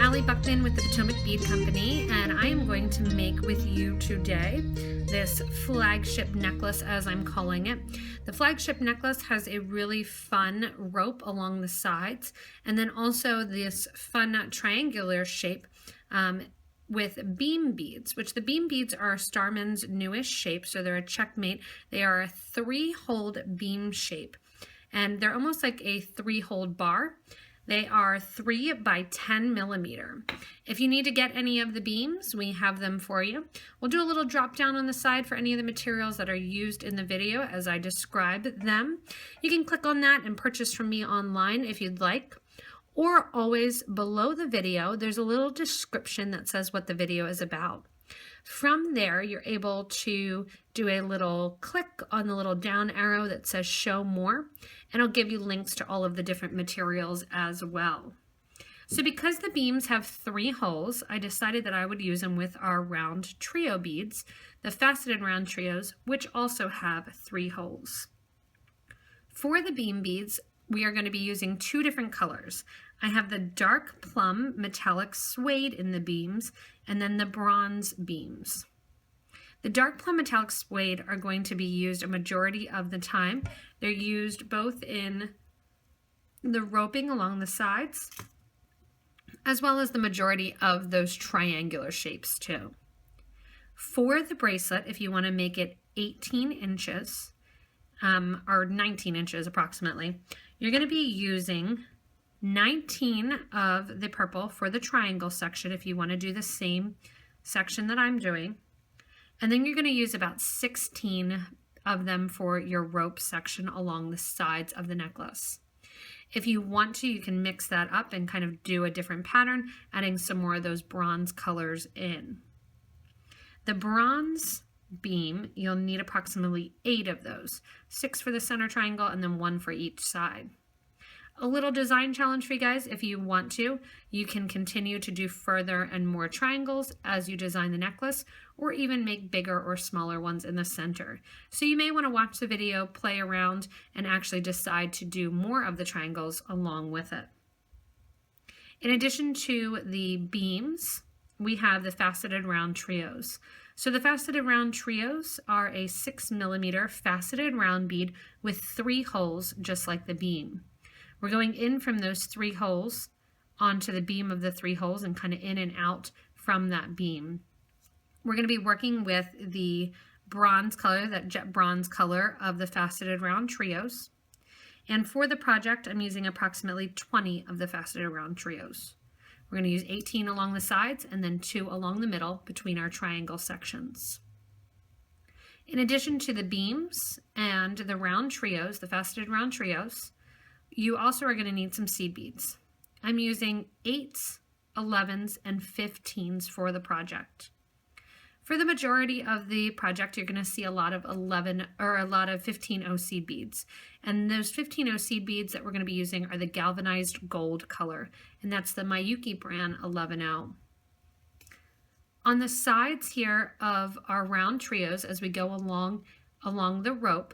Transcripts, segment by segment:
Allie with the Potomac Bead Company, and I am going to make with you today this flagship necklace, as I'm calling it. The flagship necklace has a really fun rope along the sides, and then also this fun triangular shape with beam beads, which the beam beads are Starman's newest shape, so they're a checkmate. They are a 3-holed beam shape, and they're almost like a 3-holed bar. They are 3 by 10 millimeter. If you need to get any of the beams, we have them for you. We'll do a little drop down on the side for any of the materials that are used in the video as I describe them. You can click on that and purchase from me online if you'd like. Or always below the video, there's a little description that says what the video is about. From there, you're able to do a little click on the little down arrow that says show more, and it'll give you links to all of the different materials as well. So because the beams have 3 holes, I decided that I would use them with our round trio beads, the faceted round trios, which also have 3 holes. For the beam beads, we are going to be using 2 different colors. I have the dark plum metallic suede in the beams, and then the bronze beams. The dark plum metallic suede are going to be used a majority of the time. They're used both in the roping along the sides, as well as the majority of those triangular shapes too. For the bracelet, if you want to make it 18 inches, or 19 inches approximately, you're going to be using 19 of the purple for the triangle section if you want to do the same section that I'm doing. And then you're going to use about 16 of them for your rope section along the sides of the necklace. If you want to, you can mix that up and kind of do a different pattern, adding some more of those bronze colors in. The bronze beam, you'll need approximately 8 of those, 6 for the center triangle and then 1 for each side. A little design challenge for you guys: if you want to, you can continue to do further and more triangles as you design the necklace, or even make bigger or smaller ones in the center. So you may want to watch the video, play around, and actually decide to do more of the triangles along with it. In addition to the beams, we have the faceted round trios. So the faceted round trios are a 6 millimeter faceted round bead with 3 holes, just like the beam. We're going in from those 3 holes onto the beam of the 3 holes and kind of in and out from that beam. We're going to be working with the bronze color, that jet bronze color of the faceted round trios. And for the project, I'm using approximately 20 of the faceted round trios. We're going to use 18 along the sides and then 2 along the middle between our triangle sections. In addition to the beams and the round trios, the faceted round trios, you also are going to need some seed beads. I'm using 8s, 11s, and 15s for the project. For the majority of the project, you're going to see a lot of 15O seed beads. And those 15O seed beads that we're going to be using are the galvanized gold color, and that's the Miyuki brand 11O. On the sides here of our round trios, as we go along the rope,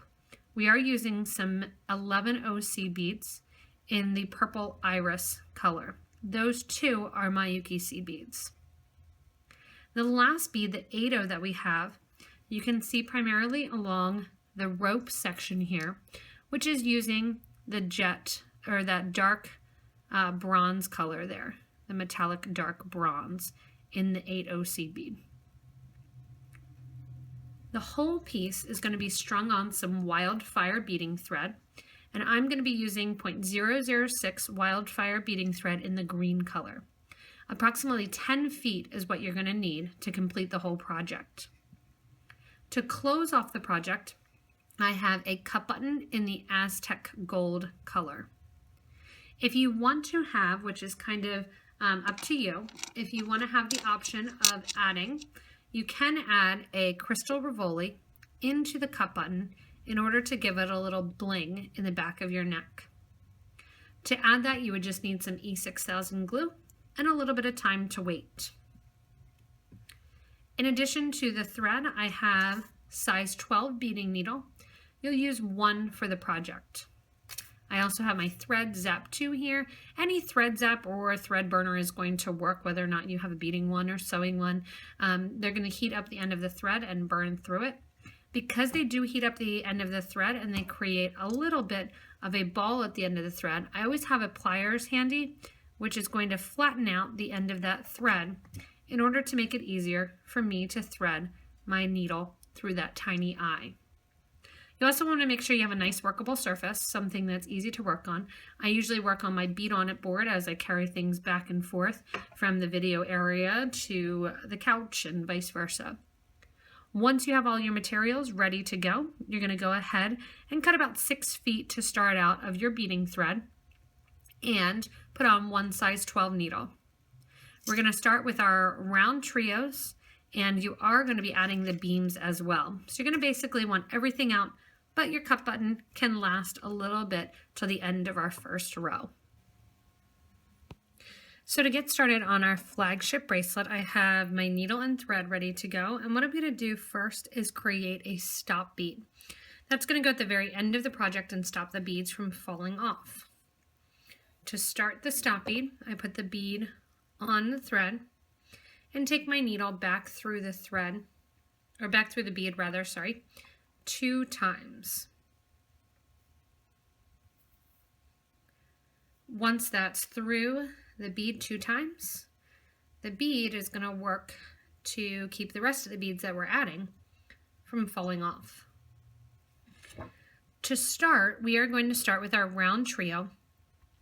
we are using some 11O seed beads in the purple iris color. Those 2 are Miyuki seed beads. The last bead, the 8O that we have, you can see primarily along the rope section here, which is using the jet, or that dark bronze color there, the metallic dark bronze in the 8O seed bead. The whole piece is going to be strung on some wildfire beading thread, and I'm going to be using 0.006 wildfire beading thread in the green color. Approximately 10 feet is what you're going to need to complete the whole project. To close off the project, I have a cup button in the Aztec gold color. If you want to have, which is kind of up to you, if you want to have the option of adding, you can add a crystal Rivoli into the cup button in order to give it a little bling in the back of your neck. To add that, you would just need some E6000 glue and a little bit of time to wait. In addition to the thread, I have size 12 beading needle. You'll use 1 for the project. I also have my thread zap 2 here. Any thread zap or thread burner is going to work whether or not you have a beading one or sewing one. They're going to heat up the end of the thread and burn through it. Because they do heat up the end of the thread and they create a little bit of a ball at the end of the thread, I always have a pliers handy, which is going to flatten out the end of that thread in order to make it easier for me to thread my needle through that tiny eye. You also want to make sure you have a nice workable surface, something that's easy to work on. I usually work on my bead on it board as I carry things back and forth from the video area to the couch and vice versa. Once you have all your materials ready to go, you're going to go ahead and cut about 6 feet to start out of your beading thread and put on one size 12 needle. We're going to start with our round trios, and you are going to be adding the beams as well. So you're going to basically want everything out, but your cut button can last a little bit till the end of our first row. So to get started on our flagship bracelet, I have my needle and thread ready to go. And what I'm going to do first is create a stop bead. That's going to go at the very end of the project and stop the beads from falling off. To start the stop bead, I put the bead on the thread and take my needle back through the thread, or back through the bead rather, 2 times. Once that's through the bead 2 times, the bead is going to work to keep the rest of the beads that we're adding from falling off. To start, we are going to start with our round trio,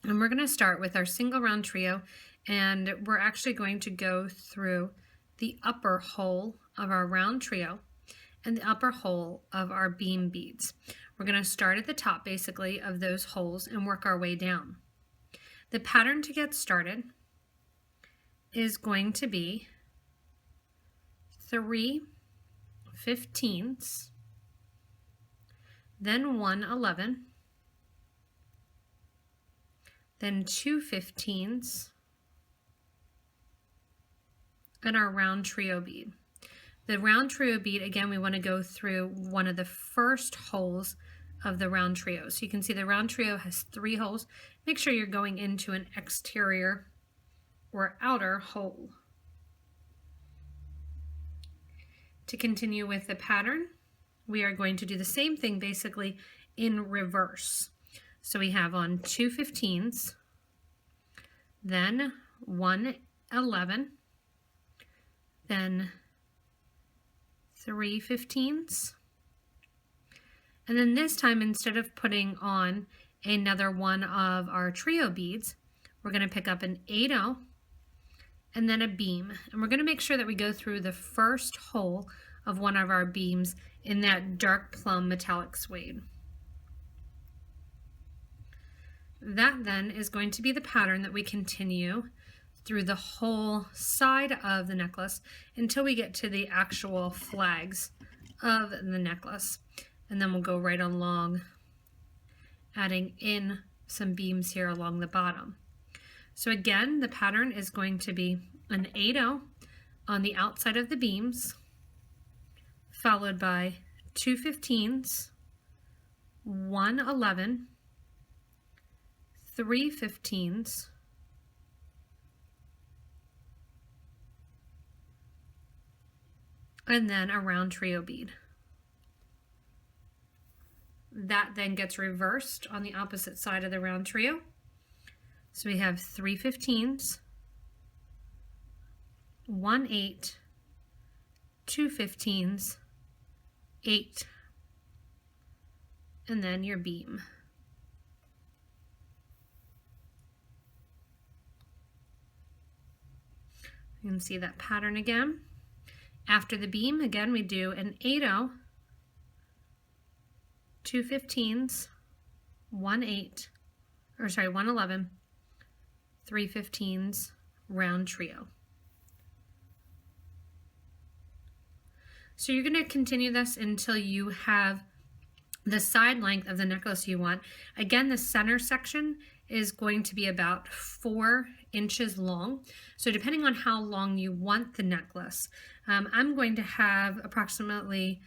and we're going to start with our single round trio, and we're actually going to go through the upper hole of our round trio and the upper hole of our beam beads. We're going to start at the top basically of those holes and work our way down. The pattern to get started is going to be 3 15ths, then 1 11, then 2 15ths, and our round trio bead. The round trio bead, again, we want to go through one of the first holes of the round trio. So you can see the round trio has 3 holes. Make sure you're going into an exterior or outer hole. To continue with the pattern, we are going to do the same thing basically in reverse. So we have on 2 15ths, then 1 11, then 3 15ths, and then this time, instead of putting on another one of our trio beads, we're going to pick up an 8/0 and then a beam. And we're going to make sure that we go through the first hole of one of our beams in that dark plum metallic suede. That then is going to be the pattern that we continue through the whole side of the necklace until we get to the actual flags of the necklace. And then we'll go right along, adding in some beams here along the bottom. So again, the pattern is going to be an 8/0 on the outside of the beams, followed by 2 15ths, 1 11, 3 15ths, and then a round trio bead. That then gets reversed on the opposite side of the round trio. So we have 3 15ths, 1 8, 2 15ths, 8, and then your beam. You can see that pattern again. After the beam, again, we do an 8/0, 2 15ths, 1 11, 3 15ths, round trio. So you're going to continue this until you have the side length of the necklace you want. Again, the center section is going to be about 4 inches long. So depending on how long you want the necklace, I'm going to have approximately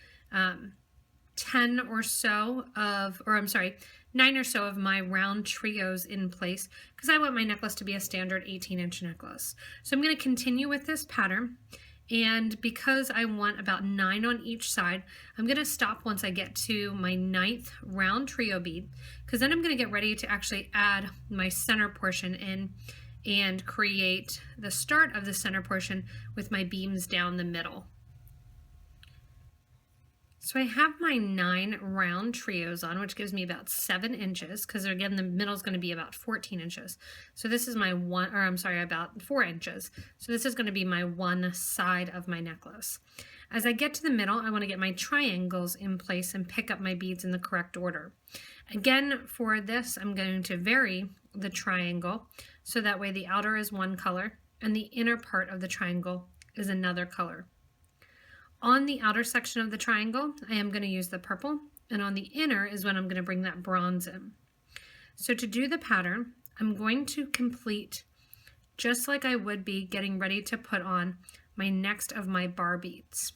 10 or so of, or I'm sorry, 9 or so of my round trios in place because I want my necklace to be a standard 18-inch necklace. So I'm going to continue with this pattern, and because I want about 9 on each side, I'm going to stop once I get to my 9th round trio bead, because then I'm going to get ready to actually add my center portion in and create the start of the center portion with my beams down the middle. So I have my 9 round trios on, which gives me about 7 inches, because again, the middle is going to be about 14 inches. So this is my about 4 inches. So this is going to be my one side of my necklace. As I get to the middle, I want to get my triangles in place and pick up my beads in the correct order. Again, for this, I'm going to vary the triangle, so that way the outer is one color and the inner part of the triangle is another color. On the outer section of the triangle, I am going to use the purple, and on the inner is when I'm going to bring that bronze in. So to do the pattern, I'm going to complete just like I would be getting ready to put on my next of my bar beads.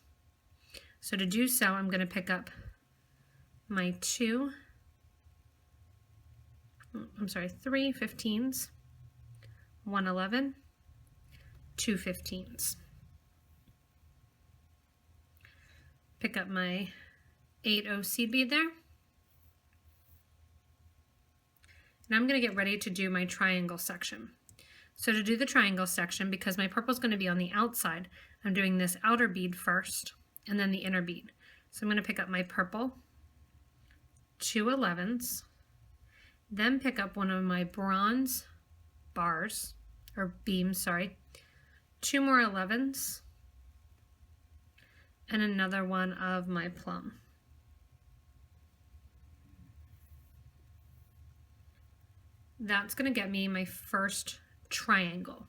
So to do so, I'm going to pick up my 3 15s, 1 11, 2 15s. Pick up my 8/0 seed bead there. And I'm going to get ready to do my triangle section. So to do the triangle section, because my purple is going to be on the outside, I'm doing this outer bead first and then the inner bead. So I'm going to pick up my purple, 2 11s, then pick up one of my bronze bars, or beams, sorry, 2 more 11s, and another one of my plum. That's going to get me my first triangle.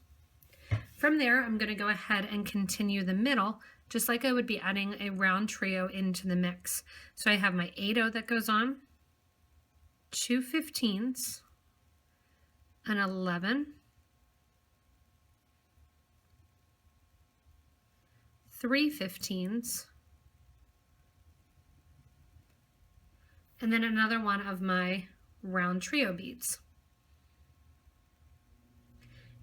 From there, I'm going to go ahead and continue the middle, just like I would be adding a round trio into the mix. So I have my 8/0 that goes on, 2 15s, an 11, 3 15s, and then another one of my round trio beads.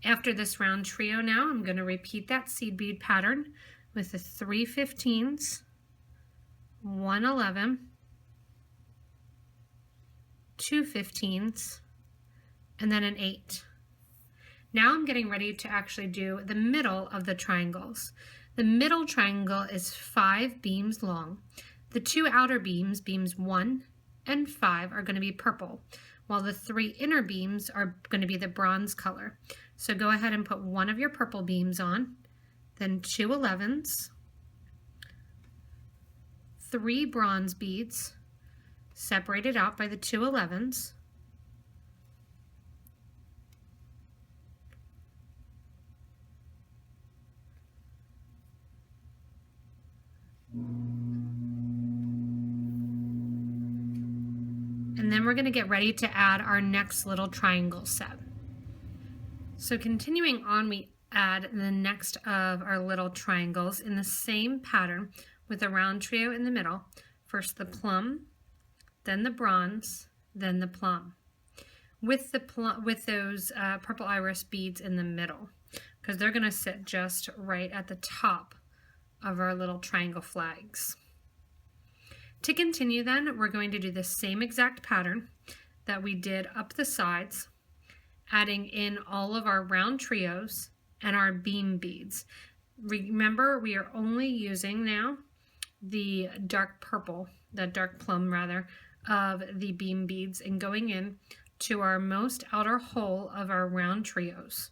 After this round trio now, I'm going to repeat that seed bead pattern with the 3 15s, 1 11, 2 15s, and then an 8. Now I'm getting ready to actually do the middle of the triangles. The middle triangle is 5 beams long. The 2 outer beams, beams 1 and 5, are going to be purple, while the 3 inner beams are going to be the bronze color. So go ahead and put one of your purple beams on, then 2 11s, 3 bronze beads, separated out by the 2 11s, and then we're going to get ready to add our next little triangle set. So continuing on, we add the next of our little triangles in the same pattern with a round trio in the middle. First the plum, then the bronze, then the plum, with those purple iris beads in the middle, because they're going to sit just right at the top of our little triangle flags. To continue then, we're going to do the same exact pattern that we did up the sides, adding in all of our round trios and our beam beads. Remember, we are only using now the dark purple, the dark plum rather, of the beam beads and going in to our most outer hole of our round trios.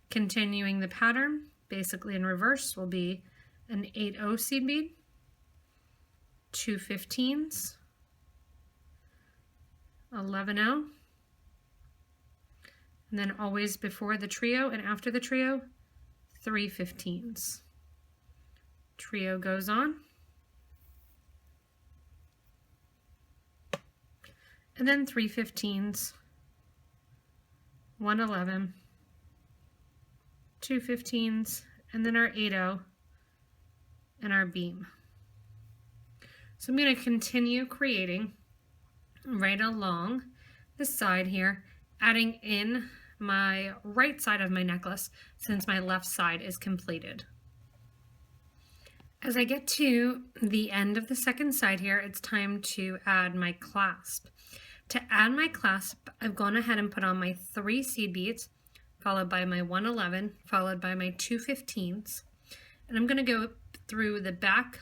Continuing the pattern, basically in reverse, will be an 8/0 seed bead, 2 15s, 11/0, and then always before the trio and after the trio, 3 15s. Trio goes on, and then 3 15s, 1 11, 2 15s, and then our 8/0 and our beam. So I'm going to continue creating right along the side here, adding in my right side of my necklace since my left side is completed. As I get to the end of the second side here, it's time to add my clasp. To add my clasp, I've gone ahead and put on my 3 seed beads, followed by my 111, followed by my 2/15s, and I'm going to go through the back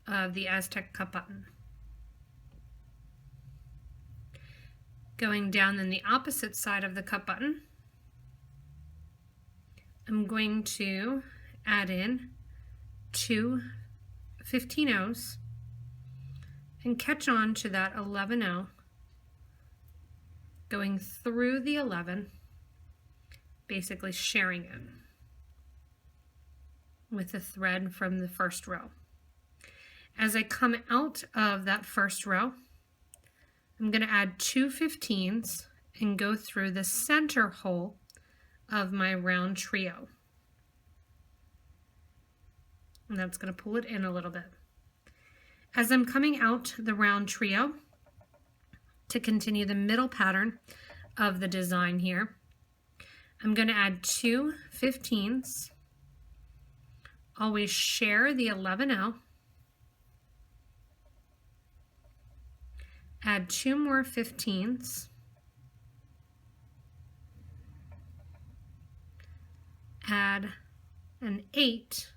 of the Aztec cup button. Going down in the opposite side of the cup button, I'm going to add in 2 15-0s and catch on to that 11-0, going through the 11, basically sharing it with the thread from the first row. As I come out of that first row, I'm going to add 2 15s and go through the center hole of my round trio. And that's going to pull it in a little bit. As I'm coming out the round trio, to continue the middle pattern of the design here, I'm going to add 2 15s, always share the 11-0, add 2 more 15s, add an 8,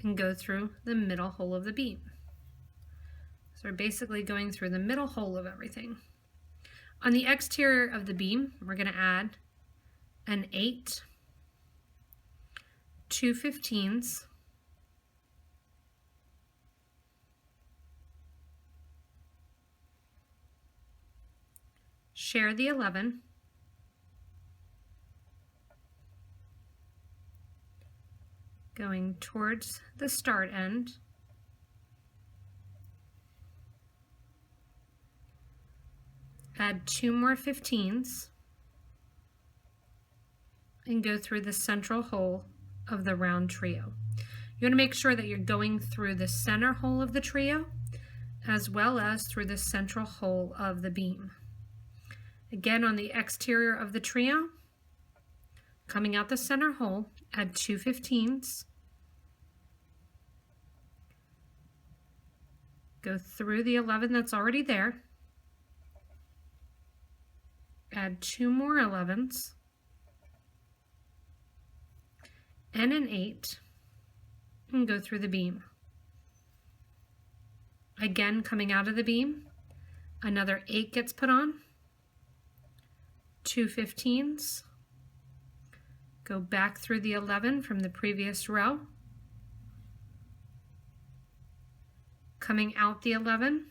and go through the middle hole of the beam. So we're basically going through the middle hole of everything. On the exterior of the beam, we're going to add an 8, 2 15s, share the 11, going towards the start end, add 2 more 15s, and go through the central hole of the round trio. You want to make sure that you're going through the center hole of the trio as well as through the central hole of the beam. Again, on the exterior of the trio, coming out the center hole, add 2 15s, go through the 11 that's already there, add 2 more 11s, and an 8, and go through the beam. Again, coming out of the beam, another 8 gets put on, 2 15s, go back through the 11 from the previous row, coming out the 11,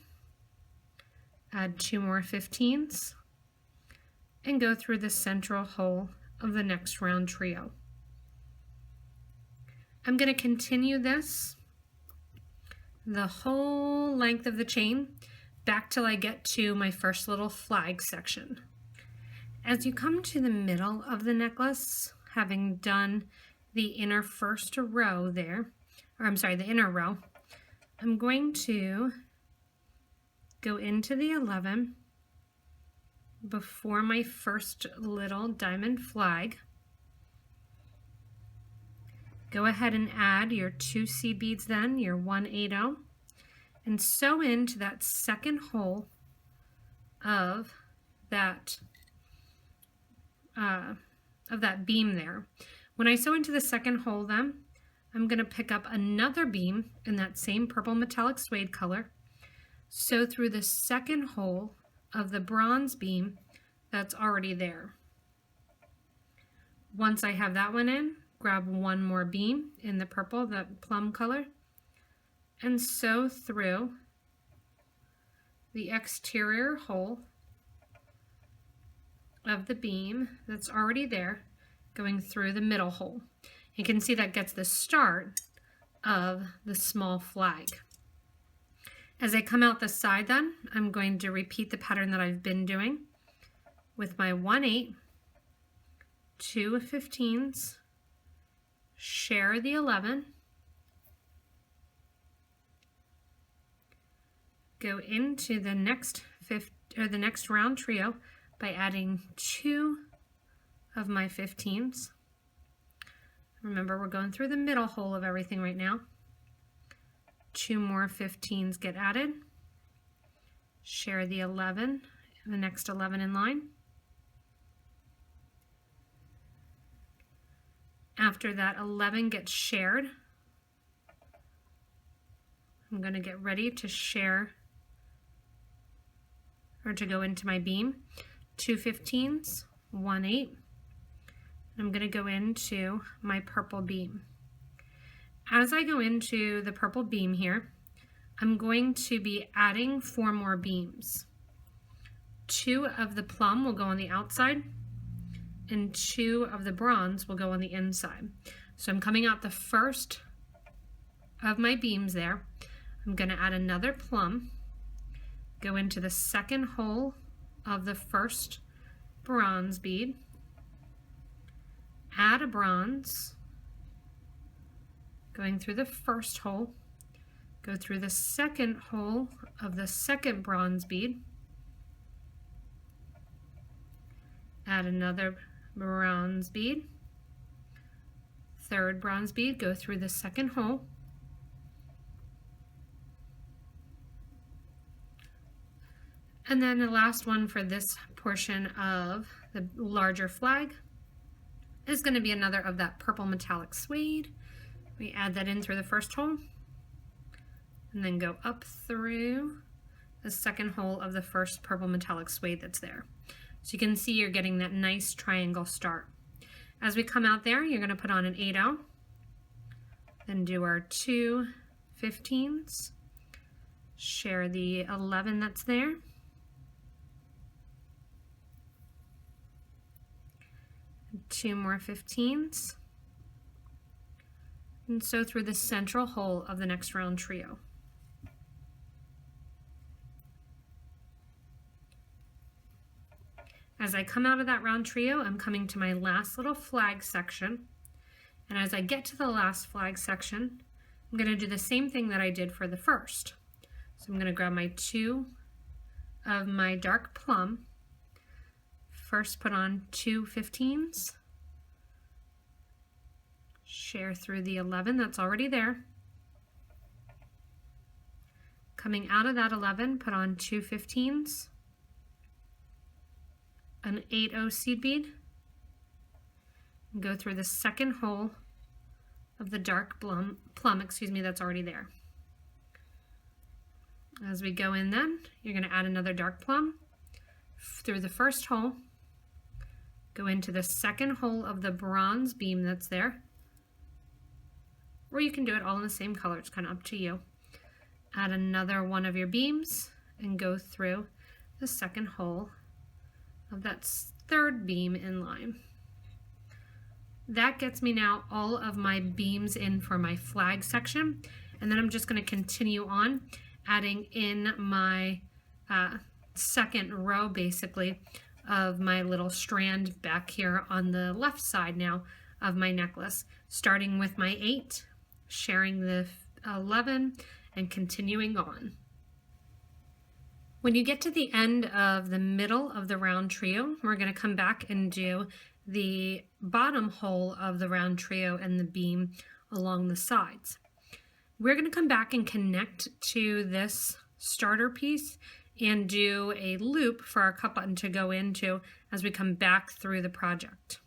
add 2 more 15s, and go through the central hole of the next round trio. I'm going to continue this the whole length of the chain back till I get to my first little flag section. As you come to the middle of the necklace, having done the inner first row there, or I'm sorry, the inner row, I'm going to go into the 11 before my first little diamond flag. Go ahead and add your 2 seed beads then, your 180, and sew into that second hole of that beam there. When I sew into the second hole then, I'm going to pick up another beam in that same purple metallic suede color, sew through the second hole of the bronze beam that's already there. Once I have that one in, grab one more beam in the purple, the plum color, and sew through the exterior hole of the beam that's already there, going through the middle hole. You can see that gets the start of the small flag. As I come out the side then, I'm going to repeat the pattern that I've been doing with my 1/8, 2 15s, share the 11, go into the next round trio by adding 2 of my 15s. Remember, we're going through the middle hole of everything right now. 2 more 15s get added. Share the 11, the next 11 in line. After that 11 gets shared, I'm going to get ready to share or to go into my beam. 2 15s, 1 8. I'm going to go into my purple beam. As I go into the purple beam here, I'm going to be adding 4 more beams. 2 of the plum will go on the outside, and 2 of the bronze will go on the inside. So I'm coming out the first of my beams there. I'm going to add another plum, go into the second hole of the first bronze bead, add a bronze, going through the first hole, go through the second hole of the second bronze bead, add another bronze bead, third bronze bead, go through the second hole, and then the last one for this portion of the larger flag is going to be another of that purple metallic suede. We add that in through the first hole and then go up through the second hole of the first purple metallic suede that's there. So you can see you're getting that nice triangle start. As we come out there, you're going to put on an 8-0, then do our 2 15s, share the 11 that's there, two more 15s, and sew through the central hole of the next round trio. As I come out of that round trio, I'm coming to my last little flag section, and as I get to the last flag section, I'm going to do the same thing that I did for the first. So I'm going to grab my 2 of my dark plum, first put on 2 15s, share through the 11 that's already there. Coming out of that 11, put on 2 15s, an 8-0 seed bead, and go through the second hole of the dark plum, that's already there. As we go in then, you're going to add another dark plum through the first hole, go into the second hole of the bronze beam that's there, or you can do it all in the same color, it's kind of up to you. Add another one of your beams and go through the second hole of that third beam in line. That gets me now all of my beams in for my flag section, and then I'm just going to continue on adding in my second row basically of my little strand back here on the left side now of my necklace, starting with my 8, sharing the 11, and continuing on. When you get to the end of the middle of the round trio, we're going to come back and do the bottom hole of the round trio and the beam along the sides. We're going to come back and connect to this starter piece and do a loop for our cup button to go into as we come back through the project.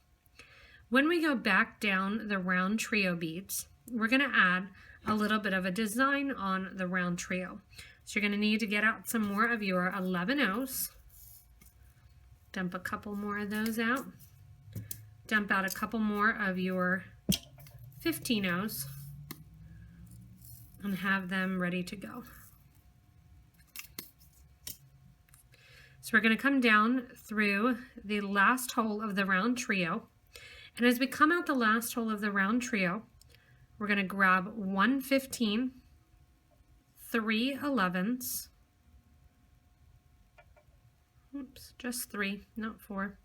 When we go back down the round trio beads, we're going to add a little bit of a design on the round trio. So you're going to need to get out some more of your 11-0s. Dump a couple more of those out. Dump out a couple more of your 15-0s and have them ready to go. So we're going to come down through the last hole of the round trio. And as we come out the last hole of the round trio, we're going to grab 1 15, 3 11s, oops, just 3, not 4,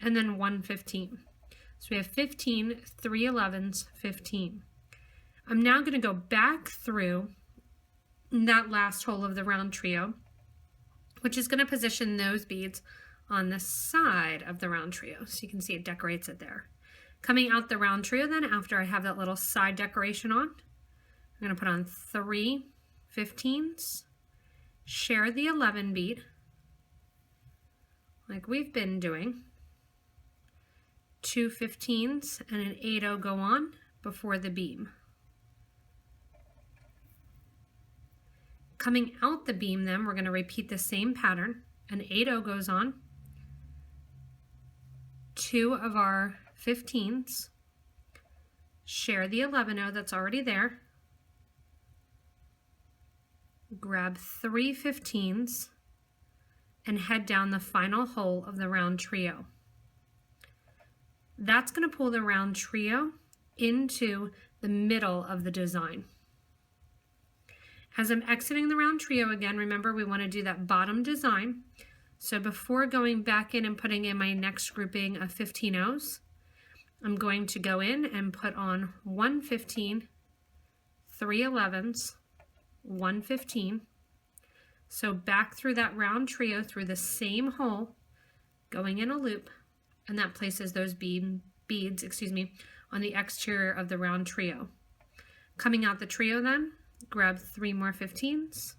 and then 1 15. So we have 15, 3 11s, 15. I'm now going to go back through that last hole of the round trio, which is going to position those beads on the side of the round trio. So you can see it decorates it there. Coming out the round trio then, after I have that little side decoration on, I'm going to put on 3 15s, share the 11 bead, like we've been doing, 2 15s and an 8-0 go on before the beam. Coming out the beam then, we're going to repeat the same pattern. An 8-0 goes on, 2 of our 15s, share the 11-0 that's already there, grab 3 15s, and head down the final hole of the round trio. That's going to pull the round trio into the middle of the design. As I'm exiting the round trio again, remember we want to do that bottom design. So before going back in and putting in my next grouping of 15-0s, I'm going to go in and put on 1 15, 3 11s, 1 15. So back through that round trio through the same hole, going in a loop, and that places those beads, on the exterior of the round trio. Coming out the trio then, grab 3 more 15s.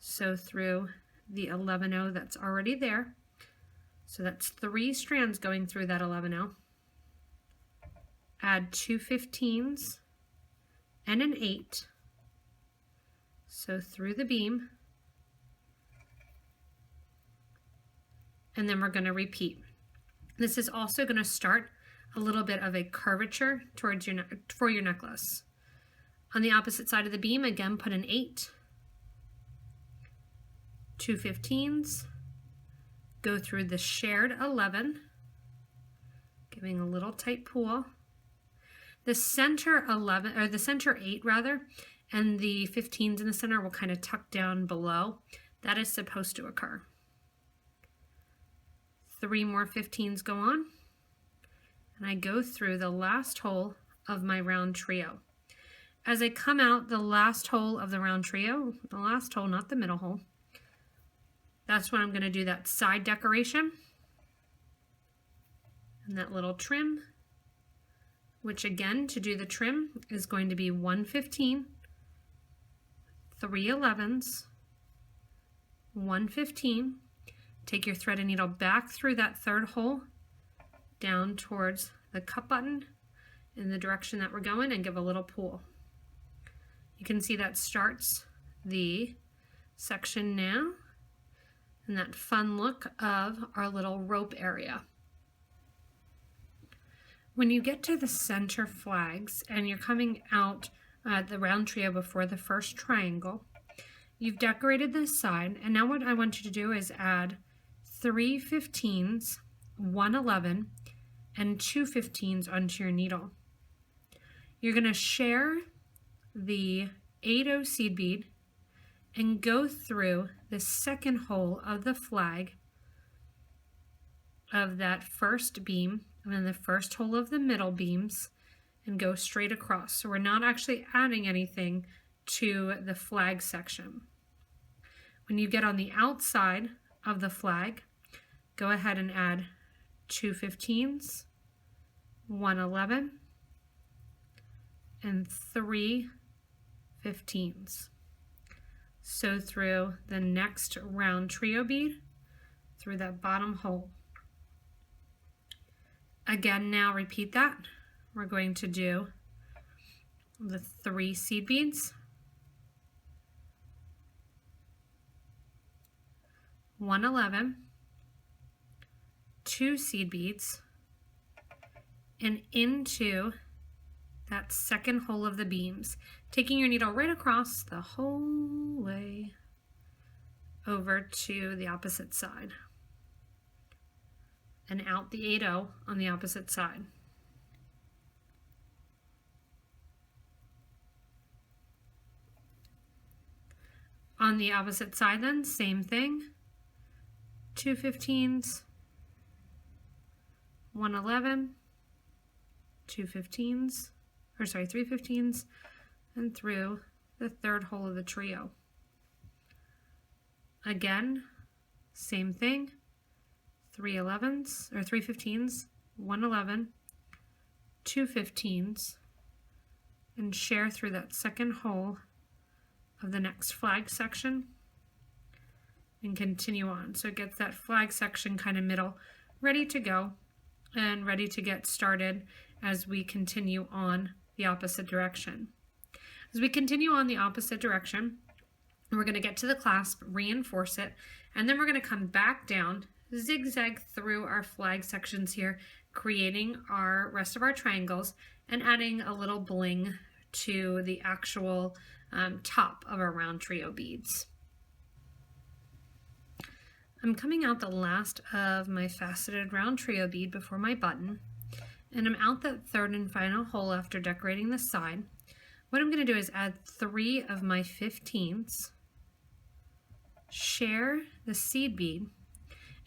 So through the 11-0 that's already there. So that's 3 strands going through that 11-0. Add 2 15s and an 8. So through the beam. And then we're going to repeat. This is also going to start a little bit of a curvature towards for your necklace. On the opposite side of the beam, again, put an 8, 2 15s, go through the shared 11, giving a little tight pull. The center 11, or the center 8 rather, and the 15s in the center will kind of tuck down below. That is supposed to occur. 3 more 15s go on, and I go through the last hole of my round trio. As I come out the last hole of the round trio, the last hole, not the middle hole, that's when I'm going to do that side decoration and that little trim, which again, to do the trim is going to be 1 15, 3 11s, 1 15. Take your thread and needle back through that third hole down towards the cup button in the direction that we're going and give a little pull. You can see that starts the section now and that fun look of our little rope area. When you get to the center flags and you're coming out the round trio before the first triangle, you've decorated this side, and now what I want you to do is add 3 15s, 1 11, and 2 15s onto your needle. You're going to share the 8-0 seed bead and go through the second hole of the flag of that first beam and then the first hole of the middle beams and go straight across. So we're not actually adding anything to the flag section. When you get on the outside of the flag, go ahead and add 2 15s, 1 11, and 3 15s. Sew through the next round trio bead through that bottom hole. Again, now repeat that. We're going to do the 3 seed beads, 1 11, 2 seed beads, and into that second hole of the beams, taking your needle right across the whole way over to the opposite side and out the 8-0 on the opposite side. On the opposite side then, same thing, 2 15s, 1 11, 2 15s, or sorry, 3 15s, and through the third hole of the trio. Again, same thing, 3 11s or 3 15s, 1 11, 2 15s, and share through that second hole of the next flag section and continue on. So it gets that flag section kind of middle ready to go and ready to get started as we continue on the opposite direction. As we continue on the opposite direction, we're going to get to the clasp, reinforce it, and then we're going to come back down, zigzag through our flag sections here, creating our rest of our triangles and adding a little bling to the actual top of our round trio beads. I'm coming out the last of my faceted round trio bead before my button, and I'm out that third and final hole after decorating the side. What I'm going to do is add 3 of my 15s, share the seed bead,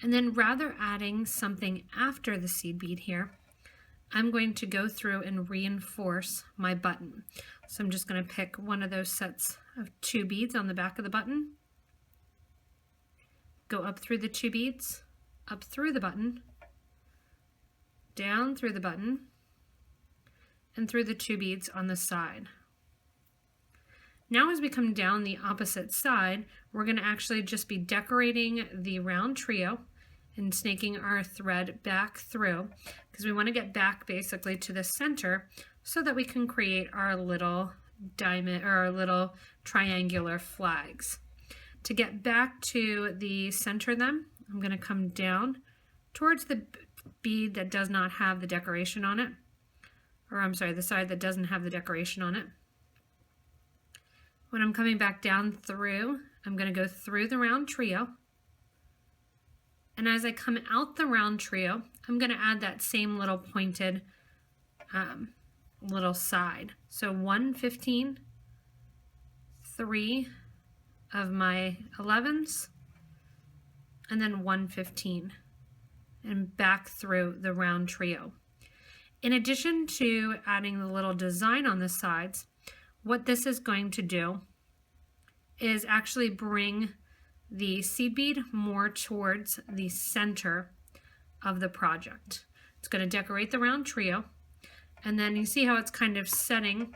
and then rather adding something after the seed bead here, I'm going to go through and reinforce my button. So I'm just going to pick one of those sets of 2 beads on the back of the button, go up through the 2 beads, up through the button, down through the button, and through the 2 beads on the side. Now as we come down the opposite side, we're going to actually just be decorating the round trio and snaking our thread back through because we want to get back basically to the center so that we can create our little diamond or our little triangular flags. To get back to the center then, I'm going to come down towards the bead that does not have the decoration on it, or I'm sorry, the side that doesn't have the decoration on it. When I'm coming back down through, I'm going to go through the round trio. And as I come out the round trio, I'm going to add that same little pointed little side. So 1 15, 3 of my 11s, and then 1 15, and back through the round trio. In addition to adding the little design on the sides, what this is going to do is actually bring the seed bead more towards the center of the project. It's going to decorate the round trio, and then you see how it's kind of setting,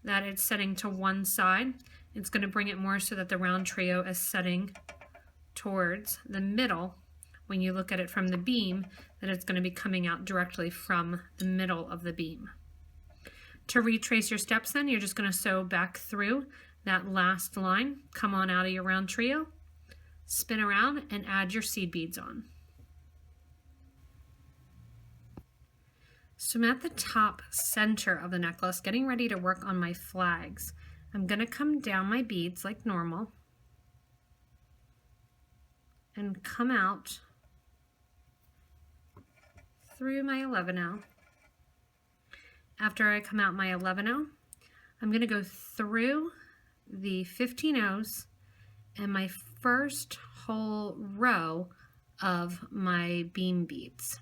that it's setting to one side. It's going to bring it more so that the round trio is setting towards the middle. When you look at it from the beam, that it's going to be coming out directly from the middle of the beam. To retrace your steps then, you're just going to sew back through that last line, come on out of your round trio, spin around, and add your seed beads on. So I'm at the top center of the necklace, getting ready to work on my flags. I'm going to come down my beads like normal and come out through my 11-0. After I come out my 11-0, I'm going to go through the 15-0s and my first whole row of my beam beads.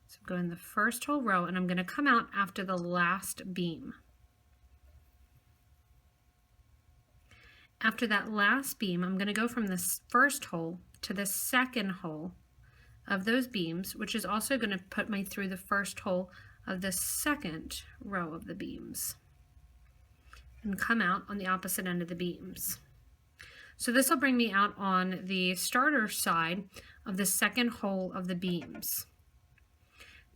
So I'm going the first whole row, and I'm going to come out after the last beam. After that last beam, I'm going to go from this first hole to the second hole of those beams, which is also going to put me through the first hole of the second row of the beams and come out on the opposite end of the beams. So this will bring me out on the starter side of the second hole of the beams.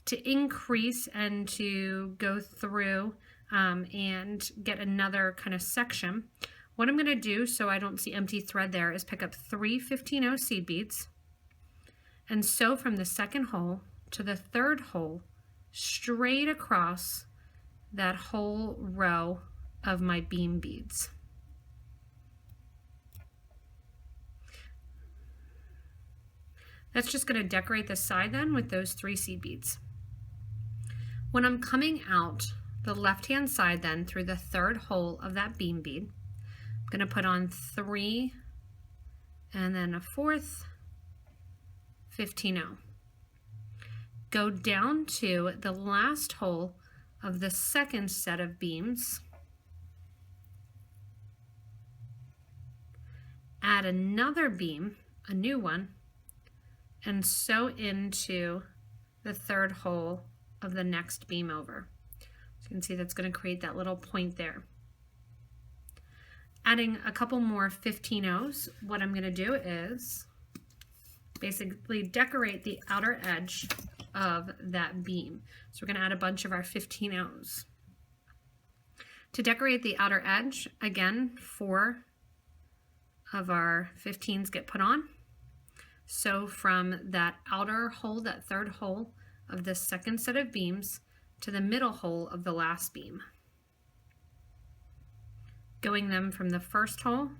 To increase and to go through and get another kind of section, what I'm going to do so I don't see empty thread there is pick up 3 15-0 seed beads and sew from the second hole to the third hole straight across that whole row of my beam beads. That's just going to decorate the side then with those 3 seed beads. When I'm coming out the left-hand side then through the third hole of that beam bead, I'm going to put on 3 and then a 4th 15-0. Go down to the last hole of the second set of beams add another beam, a new one, and sew into the third hole of the next beam over. So you can see that's going to create that little point there. Adding a couple more 15-0s, what I'm going to do is basically decorate the outer edge of that beam. So we're going to add a bunch of our 15-0s. To decorate the outer edge, again, 4 of our 15s get put on. So from that outer hole, that third hole of the second set of beams, to the middle hole of the last beam. Going them from the first hole,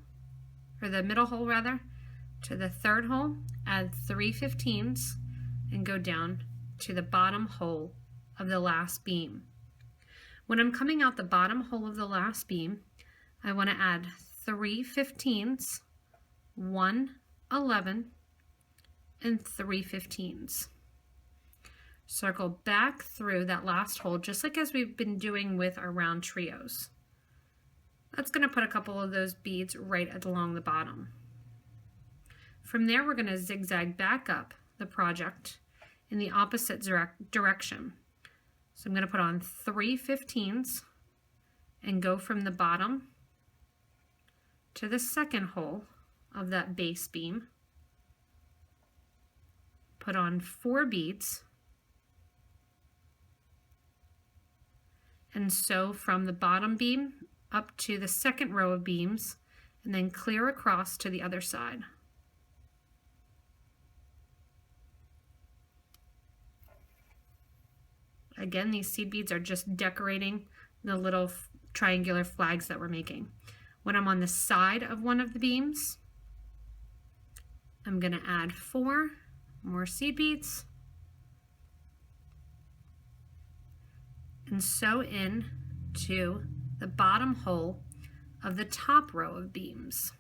or the middle hole rather, to the third hole, add 3 15s, and go down to the bottom hole of the last beam. When I'm coming out the bottom hole of the last beam, I want to add 3 15s, 1 11, and 3 15s. Circle back through that last hole, just like as we've been doing with our round trios. That's going to put a couple of those beads right along the bottom. From there, we're going to zigzag back up the project in the opposite direction. So I'm going to put on 3 15s and go from the bottom to the second hole of that base beam. Put on 4 beads and sew from the bottom beam up to the second row of beams and then clear across to the other side. Again, these seed beads are just decorating the little triangular flags that we're making. When I'm on the side of one of the beams, I'm going to add 4 more seed beads and sew in to the bottom hole of the top row of beams.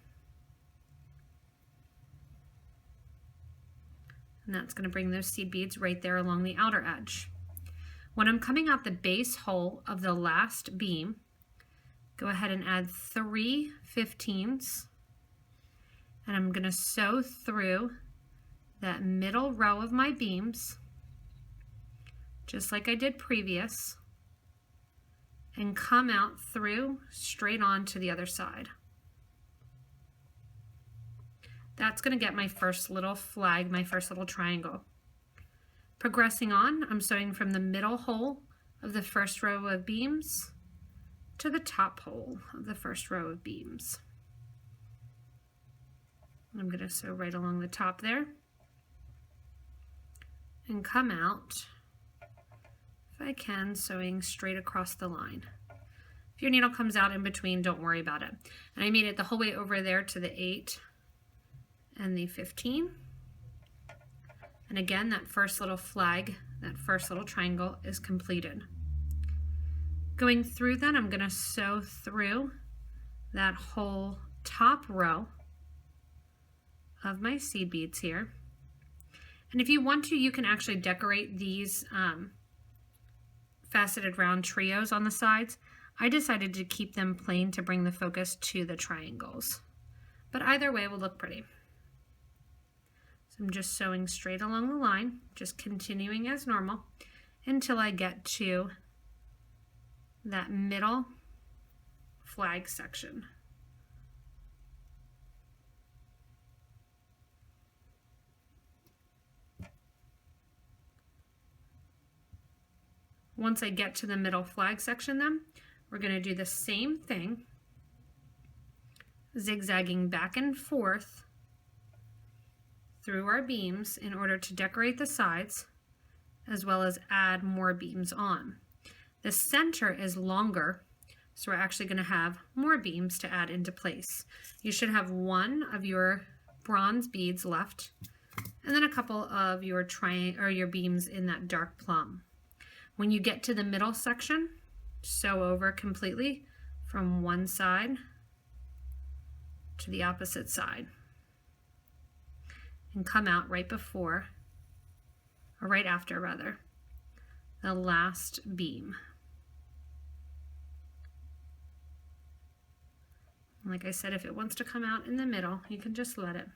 And that's going to bring those seed beads right there along the outer edge. When I'm coming out the base hole of the last beam, go ahead and add 3 15s, and I'm going to sew through that middle row of my beams, just like I did previous, and come out through straight on to the other side. That's going to get my first little flag, my first little triangle. Progressing on, I'm sewing from the middle hole of the first row of beams to the top hole of the first row of beams. I'm going to sew right along the top there and come out, if I can, sewing straight across the line. If your needle comes out in between, don't worry about it. And I made it the whole way over there to the 8 and the 15. And again, that first little flag, that first little triangle is completed. Going through that, I'm going to sew through that whole top row of my seed beads here. And if you want to, you can actually decorate these faceted round trios on the sides. I decided to keep them plain to bring the focus to the triangles, but either way will look pretty. So I'm just sewing straight along the line, just continuing as normal until I get to that middle flag section. Once I get to the middle flag section, then we're going to do the same thing, zigzagging back and forth through our beams in order to decorate the sides as well as add more beams on. The center is longer, so we're actually going to have more beams to add into place. You should have one of your bronze beads left and then a couple of your your beams in that dark plum. When you get to the middle section, sew over completely from one side to the opposite side and come out right before, or right after rather, the last beam. And like I said, if it wants to come out in the middle, you can just let it,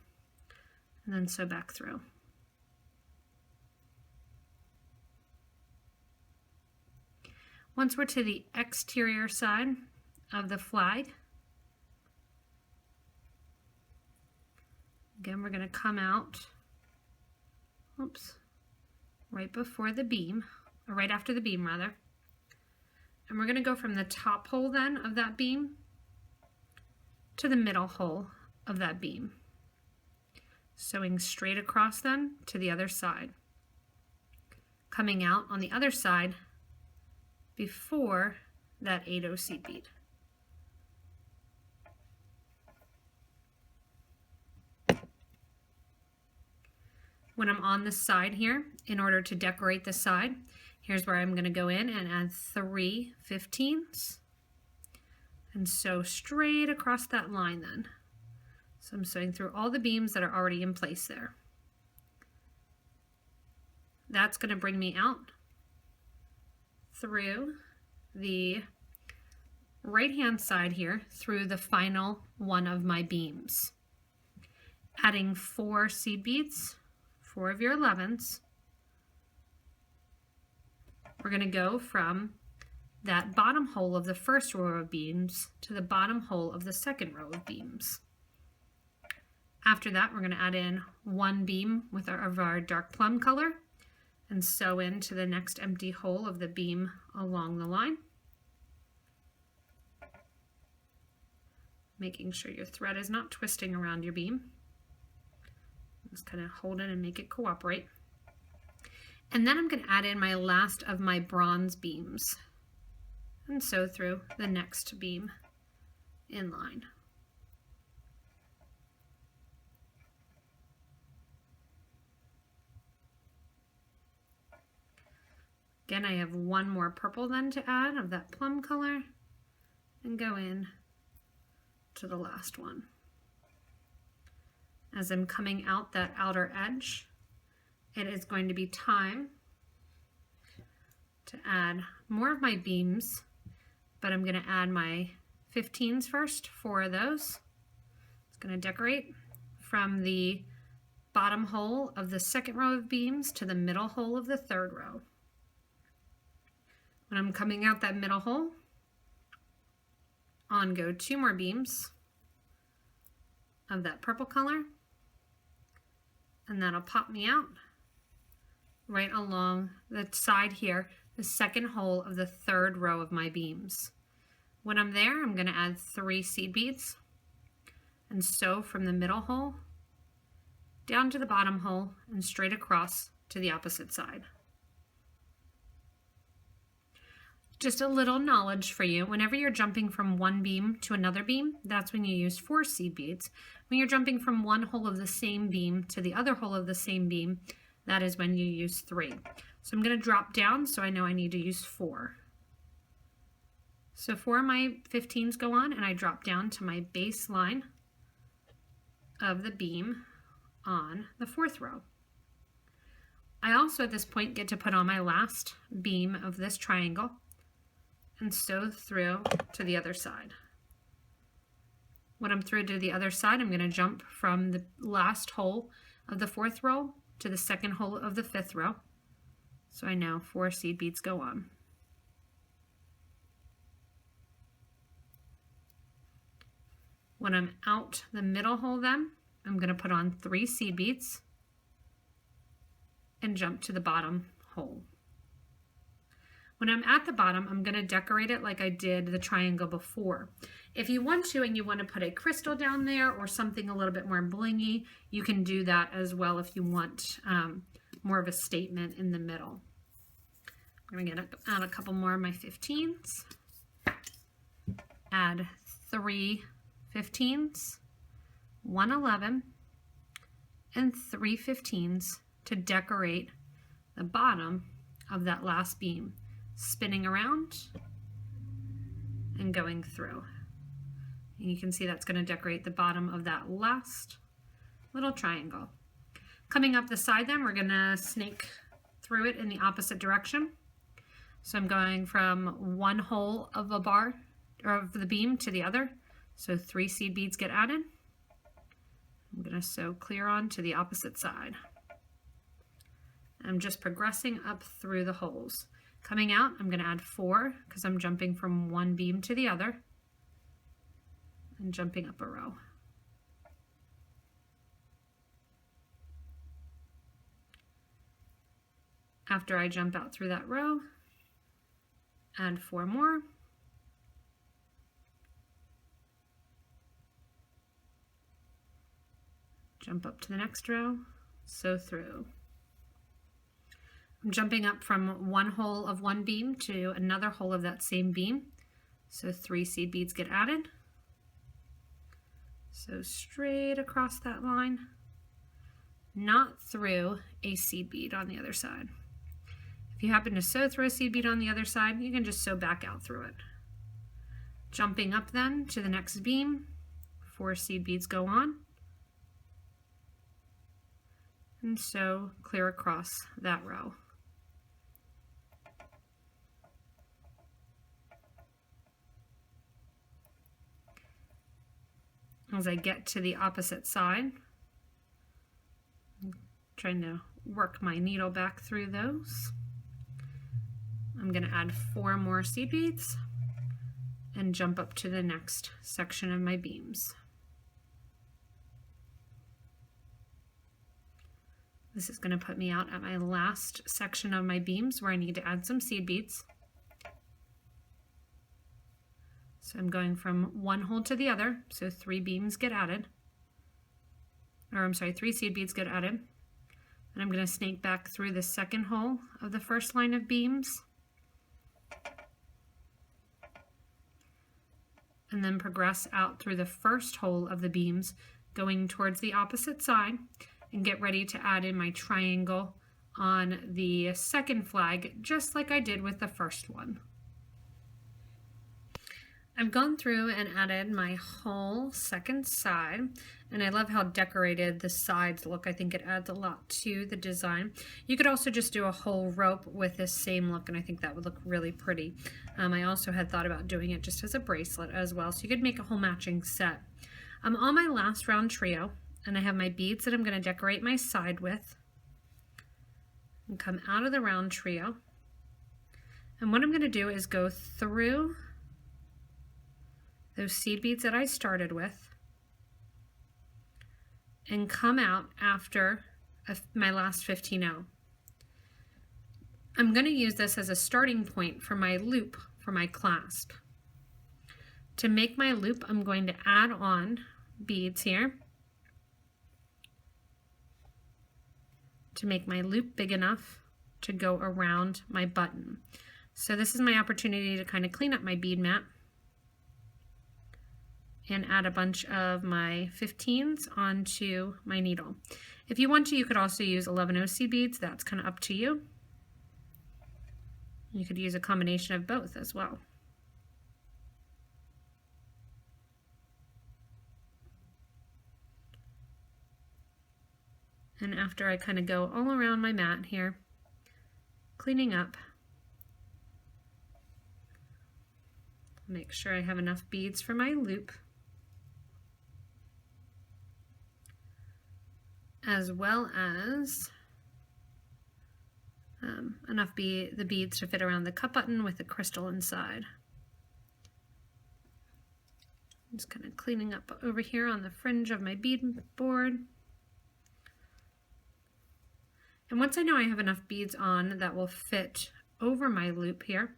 and then sew back through. Once we're to the exterior side of the flag, again, we're going to come out, oops, right before the beam, or right after the beam rather. And we're going to go from the top hole then of that beam to the middle hole of that beam, sewing straight across then to the other side, coming out on the other side before that 8-0 seed bead. When I'm on the side here, in order to decorate the side, here's where I'm going to go in and add 3 15s and sew straight across that line then. So I'm sewing through all the beams that are already in place there. That's going to bring me out through the right hand side here, through the final one of my beams, adding 4 seed beads, 4 of your 11s. We're going to go from that bottom hole of the first row of beams to the bottom hole of the second row of beams. After that, we're going to add in 1 beam with our dark plum color and sew into the next empty hole of the beam along the line, making sure your thread is not twisting around your beam. Just kind of hold it and make it cooperate. And then I'm going to add in my last of my bronze beams and sew through the next beam in line. Again, I have 1 more purple then to add of that plum color and go in to the last one. As I'm coming out that outer edge, it is going to be time to add more of my beams, but I'm going to add my 15s first, 4 of those. It's going to decorate from the bottom hole of the second row of beams to the middle hole of the third row. When I'm coming out that middle hole, on go 2 more beams of that purple color, and that'll pop me out right along the side here, the second hole of the third row of my beams. When I'm there, I'm going to add 3 seed beads and sew from the middle hole down to the bottom hole and straight across to the opposite side. Just a little knowledge for you. Whenever you're jumping from one beam to another beam, that's when you use 4 seed beads. When you're jumping from one hole of the same beam to the other hole of the same beam, that is when you use 3. So I'm going to drop down, so I know I need to use 4. So 4 of my 15s go on, and I drop down to my baseline of the beam on the 4th row. I also at this point get to put on my last beam of this triangle and sew through to the other side. When I'm through to the other side, I'm going to jump from the last hole of the 4th row to the second hole of the 5th row. So I know 4 seed beads go on. When I'm out the middle hole then, I'm going to put on 3 seed beads and jump to the bottom hole. When I'm at the bottom, I'm going to decorate it like I did the triangle before. If you want to and you want to put a crystal down there or something a little bit more blingy, you can do that as well if you want more of a statement in the middle. I'm going to add a couple more of my 15s. Add 3 15s, 1 11, and 3 15s to decorate the bottom of that last beam, spinning around and going through. And you can see that's going to decorate the bottom of that last little triangle. Coming up the side then, we're going to snake through it in the opposite direction. So I'm going from one hole of a bar or of the beam to the other, So 3 seed beads get added. I'm going to sew clear on to the opposite side. I'm just progressing up through the holes. Coming out, I'm going to add 4 because I'm jumping from one beam to the other and jumping up a row. After I jump out through that row, add 4 more. Jump up to the next row, sew through. I'm jumping up from one hole of one beam to another hole of that same beam. So 3 seed beads get added. So straight across that line, not through a seed bead on the other side. If you happen to sew through a seed bead on the other side, you can just sew back out through it. Jumping up then to the next beam, 4 seed beads go on, and sew clear across that row. As I get to the opposite side, I'm trying to work my needle back through those. I'm going to add 4 more seed beads and jump up to the next section of my beams. This is going to put me out at my last section of my beams where I need to add some seed beads. So I'm going from one hole to the other, so 3 beams get added. Or I'm sorry, 3 seed beads get added. And I'm going to snake back through the second hole of the first line of beams. And then progress out through the first hole of the beams, going towards the opposite side, and get ready to add in my triangle on the second flag, just like I did with the first one. I've gone through and added my whole second side, and I love how decorated the sides look. I think it adds a lot to the design. You could also just do a whole rope with this same look, and I think that would look really pretty. I also had thought about doing it just as a bracelet as well, so you could make a whole matching set. I'm on my last round trio, and I have my beads that I'm going to decorate my side with, and come out of the round trio. And what I'm going to do is go through those seed beads that I started with and come out after my last 15-0. I'm going to use this as a starting point for my loop for my clasp. To make my loop, I'm going to add on beads here to make my loop big enough to go around my button. So this is my opportunity to kind of clean up my bead mat and add a bunch of my 15s onto my needle. If you want to, you could also use 11/0 seed beads. That's kind of up to you. You could use a combination of both as well. And after I kind of go all around my mat here, cleaning up, make sure I have enough beads for my loop, as well as enough the beads to fit around the cup button with the crystal inside. I'm just kind of cleaning up over here on the fringe of my bead board. And once I know I have enough beads on that will fit over my loop here,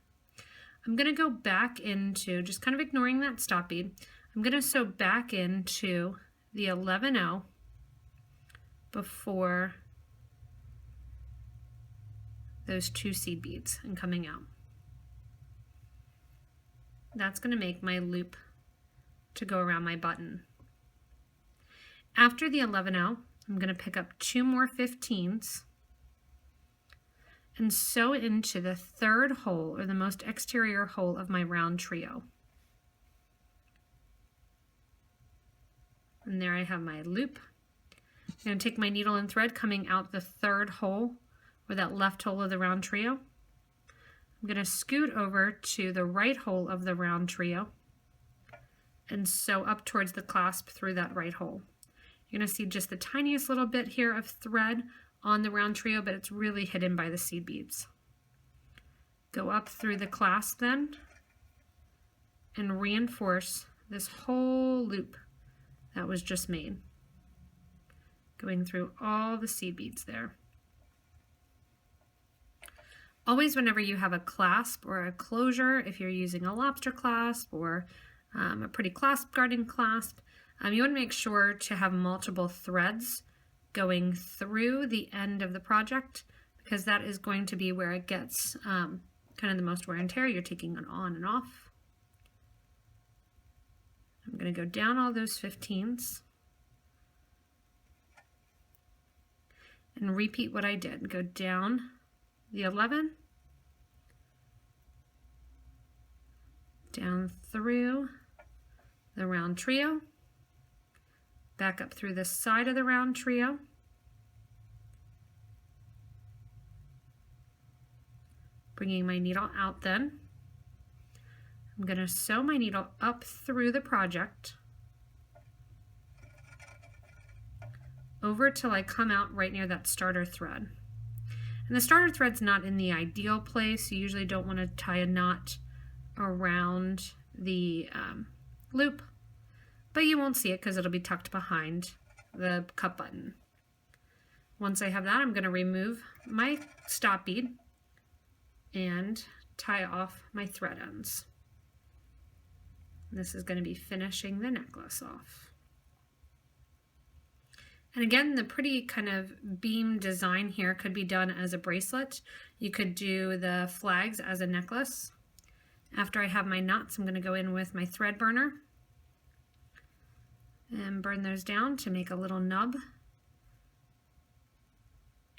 I'm going to go back into, just kind of ignoring that stop bead, I'm going to sew back into the 11/0 before those 2 seed beads and coming out. That's going to make my loop to go around my button. After the 11/0, I'm going to pick up 2 more 15s and sew into the third hole, or the most exterior hole of my round trio. And there I have my loop. I'm going to take my needle and thread coming out the third hole, or that left hole of the round trio. I'm going to scoot over to the right hole of the round trio and sew up towards the clasp through that right hole. You're going to see just the tiniest little bit here of thread on the round trio, but it's really hidden by the seed beads. Go up through the clasp then and reinforce this whole loop that was just made, going through all the seed beads there. Always whenever you have a clasp or a closure, if you're using a lobster clasp or a pretty clasp garden clasp, you want to make sure to have multiple threads going through the end of the project, because that is going to be where it gets kind of the most wear and tear. You're taking it on and off. I'm going to go down all those 15s and repeat what I did. Go down the 11, down through the round trio, back up through the side of the round trio, bringing my needle out then. I'm going to sew my needle up through the project over till I come out right near that starter thread. And the starter thread's not in the ideal place. You usually don't want to tie a knot around the loop, but you won't see it because it'll be tucked behind the cup button. Once I have that, I'm going to remove my stop bead and tie off my thread ends. This is going to be finishing the necklace off. And again, the pretty kind of beam design here could be done as a bracelet. You could do the flags as a necklace. After I have my knots, I'm going to go in with my thread burner and burn those down to make a little nub.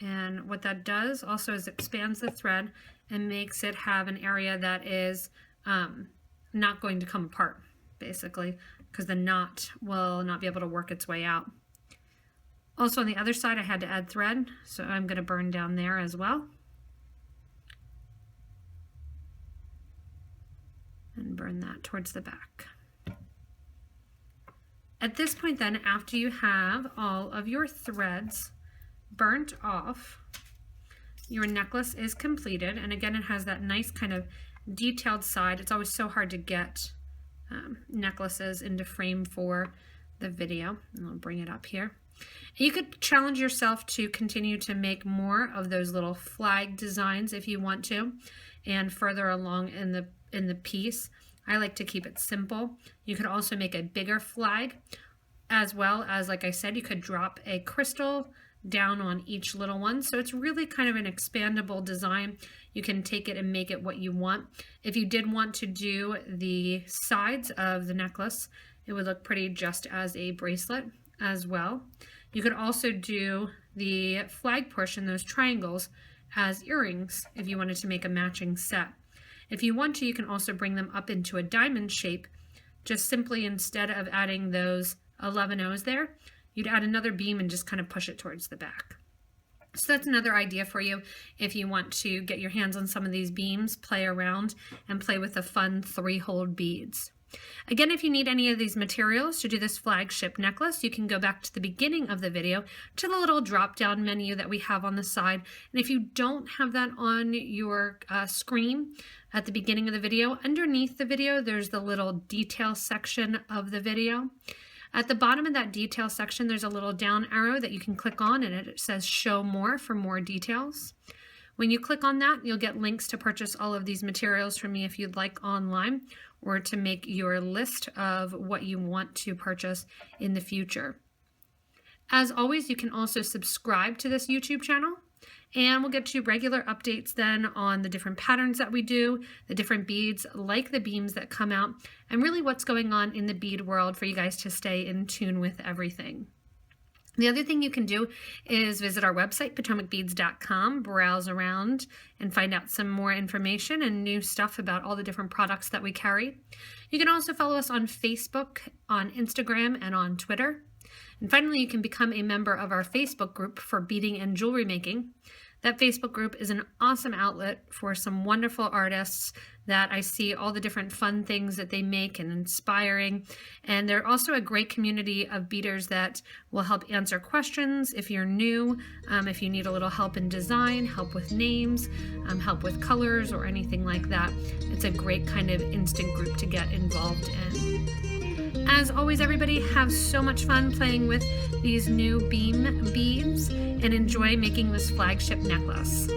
And what that does also is expands the thread and makes it have an area that is not going to come apart, basically, because the knot will not be able to work its way out. Also on the other side I had to add thread, so I'm going to burn down there as well. And burn that towards the back. At this point then, after you have all of your threads burnt off, your necklace is completed. And again, it has that nice kind of detailed side. It's always so hard to get necklaces into frame for the video. And I'll bring it up here. You could challenge yourself to continue to make more of those little flag designs if you want to, and further along in the piece. I like to keep it simple. You could also make a bigger flag, as well as, like I said, you could drop a crystal down on each little one. So it's really kind of an expandable design. You can take it and make it what you want. If you did want to do the sides of the necklace, it would look pretty just as a bracelet as well. You could also do the flag portion, those triangles, as earrings if you wanted to make a matching set. If you want to, you can also bring them up into a diamond shape. Just simply, instead of adding those 11 O's there, you'd add another beam and just kind of push it towards the back. So that's another idea for you if you want to get your hands on some of these beams, play around, and play with the fun 3-hole beads. Again, if you need any of these materials to do this flagship necklace, you can go back to the beginning of the video to the little drop-down menu that we have on the side. And if you don't have that on your screen at the beginning of the video, underneath the video, there's the little detail section of the video. At the bottom of that detail section, there's a little down arrow that you can click on, and it says show more for more details. When you click on that, you'll get links to purchase all of these materials from me if you'd like online, or to make your list of what you want to purchase in the future. As always, you can also subscribe to this YouTube channel, and we'll get you regular updates then on the different patterns that we do, the different beads, like the beams that come out, and really what's going on in the bead world for you guys to stay in tune with everything. The other thing you can do is visit our website, potomacbeads.com, browse around and find out some more information and new stuff about all the different products that we carry. You can also follow us on Facebook, on Instagram, and on Twitter. And finally, you can become a member of our Facebook group for beading and jewelry making. That Facebook group is an awesome outlet for some wonderful artists that I see all the different fun things that they make and inspiring. And they're also a great community of beaders that will help answer questions if you're new, if you need a little help in design, help with names, help with colors or anything like that. It's a great kind of instant group to get involved in. As always, everybody, have so much fun playing with these new beam beads and enjoy making this flagship necklace.